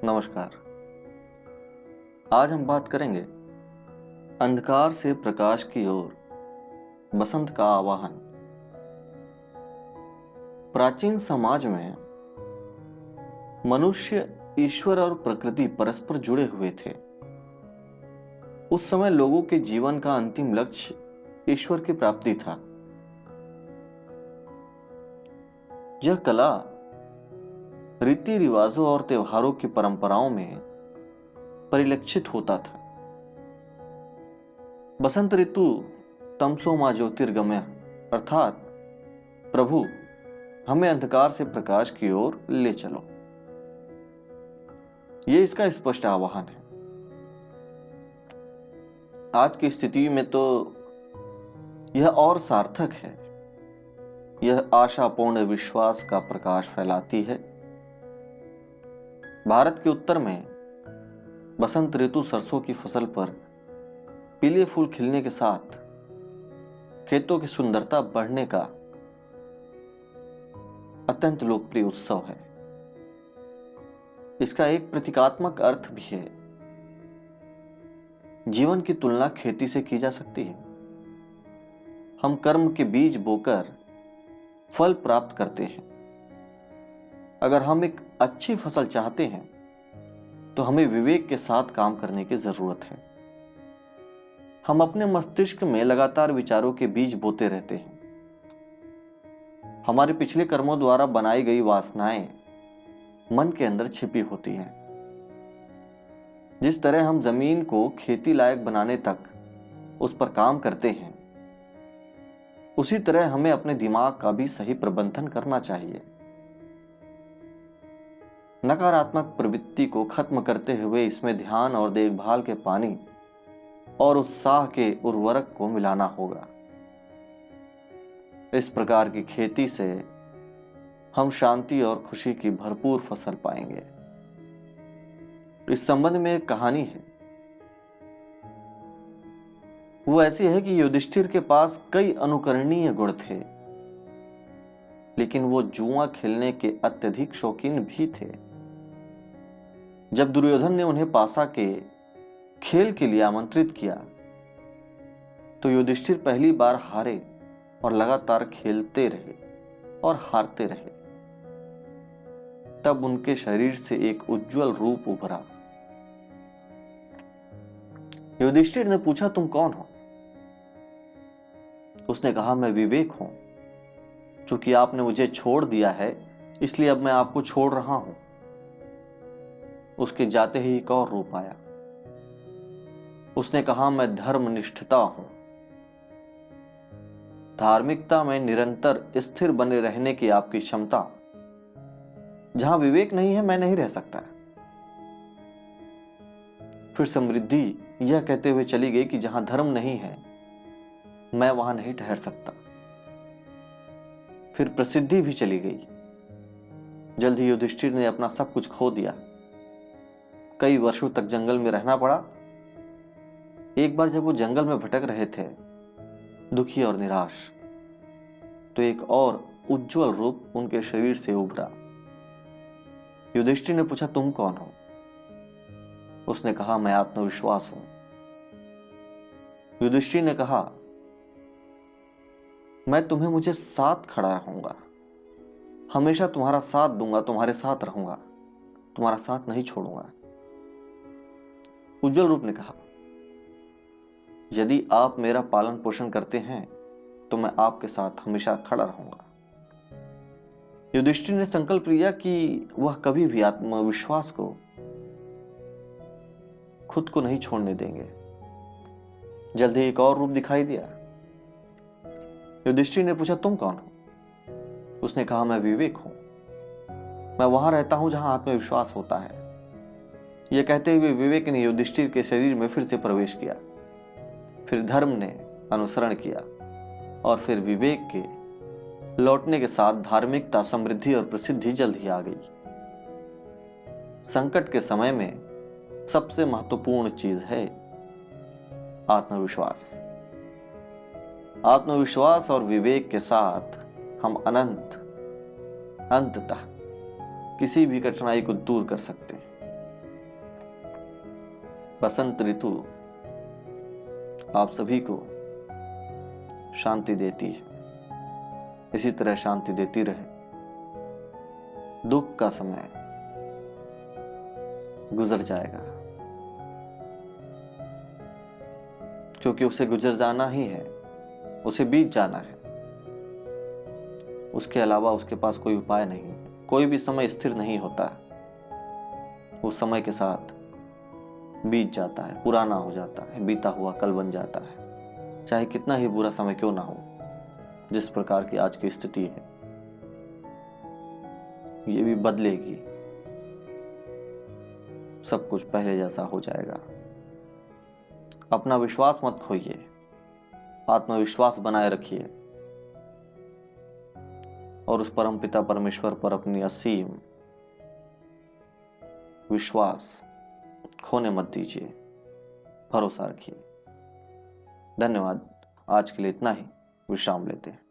नमस्कार। आज हम बात करेंगे अंधकार से प्रकाश की ओर बसंत का आवाहन। प्राचीन समाज में मनुष्य, ईश्वर और प्रकृति परस्पर जुड़े हुए थे। उस समय लोगों के जीवन का अंतिम लक्ष्य ईश्वर की प्राप्ति था। यह कला रीति रिवाजों और त्योहारों की परंपराओं में परिलक्षित होता था। बसंत ऋतु तमसो मा ज्योतिर्गमय अर्थात प्रभु हमें अंधकार से प्रकाश की ओर ले चलो, ये इसका स्पष्ट आह्वान है। आज की स्थिति में तो यह और सार्थक है। यह आशापूर्ण विश्वास का प्रकाश फैलाती है। भारत के उत्तर में बसंत ऋतु सरसों की फसल पर पीले फूल खिलने के साथ खेतों की सुंदरता बढ़ने का अत्यंत लोकप्रिय उत्सव है। इसका एक प्रतीकात्मक अर्थ भी है। जीवन की तुलना खेती से की जा सकती है। हम कर्म के बीज बोकर फल प्राप्त करते हैं। अगर हम एक अच्छी फसल चाहते हैं तो हमें विवेक के साथ काम करने की जरूरत है। हम अपने मस्तिष्क में लगातार विचारों के बीज बोते रहते हैं। हमारे पिछले कर्मों द्वारा बनाई गई वासनाएं मन के अंदर छिपी होती हैं। जिस तरह हम जमीन को खेती लायक बनाने तक उस पर काम करते हैं, उसी तरह हमें अपने दिमाग का भी सही प्रबंधन करना चाहिए। नकारात्मक प्रवृत्ति को खत्म करते हुए इसमें ध्यान और देखभाल के पानी और उत्साह के उर्वरक को मिलाना होगा। इस प्रकार की खेती से हम शांति और खुशी की भरपूर फसल पाएंगे। इस संबंध में एक कहानी है। वो ऐसी है कि युधिष्ठिर के पास कई अनुकरणीय गुण थे, लेकिन वो जुआ खेलने के अत्यधिक शौकीन भी थे। जब दुर्योधन ने उन्हें पासा के खेल के लिए आमंत्रित किया तो युधिष्ठिर पहली बार हारे और लगातार खेलते रहे और हारते रहे। तब उनके शरीर से एक उज्जवल रूप उभरा। युधिष्ठिर ने पूछा, तुम कौन हो? उसने कहा, मैं विवेक हूं। चूंकि आपने मुझे छोड़ दिया है, इसलिए अब मैं आपको छोड़ रहा हूं। उसके जाते ही एक और रूप आया। उसने कहा, मैं धर्मनिष्ठता हूं। धार्मिकता में निरंतर स्थिर बने रहने की आपकी क्षमता। जहां विवेक नहीं है, मैं नहीं रह सकता। फिर समृद्धि यह कहते हुए चली गई कि जहां धर्म नहीं है, मैं वहां नहीं ठहर सकता। फिर प्रसिद्धि भी चली गई। जल्द ही युधिष्ठिर ने अपना सब कुछ खो दिया। कई वर्षों तक जंगल में रहना पड़ा। एक बार जब वो जंगल में भटक रहे थे, दुखी और निराश, तो एक और उज्जवल रूप उनके शरीर से उभरा। युधिष्ठिर ने पूछा, तुम कौन हो? उसने कहा, मैं आत्मविश्वास हूं। युधिष्ठिर ने कहा, मैं तुम्हें मुझे साथ खड़ा रहूंगा, हमेशा तुम्हारा साथ दूंगा, तुम्हारे साथ रहूंगा, तुम्हारा साथ नहीं छोड़ूंगा। उज्जवल रूप ने कहा, यदि आप मेरा पालन पोषण करते हैं तो मैं आपके साथ हमेशा खड़ा रहूंगा। युधिष्ठिर ने संकल्प लिया कि वह कभी भी आत्मविश्वास को खुद को नहीं छोड़ने देंगे। जल्द ही एक और रूप दिखाई दिया। युधिष्ठिर ने पूछा, तुम कौन हो? उसने कहा, मैं विवेक हूं। मैं वहां रहता हूं जहां आत्मविश्वास होता है। यह कहते हुए विवेक ने युधिष्ठिर के शरीर में फिर से प्रवेश किया। फिर धर्म ने अनुसरण किया और फिर विवेक के लौटने के साथ धार्मिकता, समृद्धि और प्रसिद्धि जल्द ही आ गई। संकट के समय में सबसे महत्वपूर्ण चीज है आत्मविश्वास। आत्मविश्वास और विवेक के साथ हम अंततः किसी भी कठिनाई को दूर कर सकते हैं। बसंत ऋतु आप सभी को शांति देती है, इसी तरह शांति देती रहे। दुख का समय गुजर जाएगा, क्योंकि उसे गुजर जाना ही है, उसे बीत जाना है। उसके अलावा उसके पास कोई उपाय नहीं है। कोई भी समय स्थिर नहीं होता है, वो समय के साथ बीत जाता है, पुराना हो जाता है, बीता हुआ कल बन जाता है। चाहे कितना ही बुरा समय क्यों ना हो, जिस प्रकार की आज की स्थिति है, ये भी बदलेगी। सब कुछ पहले जैसा हो जाएगा। अपना विश्वास मत खोइए, आत्मविश्वास बनाए रखिए और उस परमपिता परमेश्वर पर अपनी असीम विश्वास खोने मत दीजिए, भरोसा रखिए। धन्यवाद। आज के लिए इतना ही, विश्राम लेते हैं।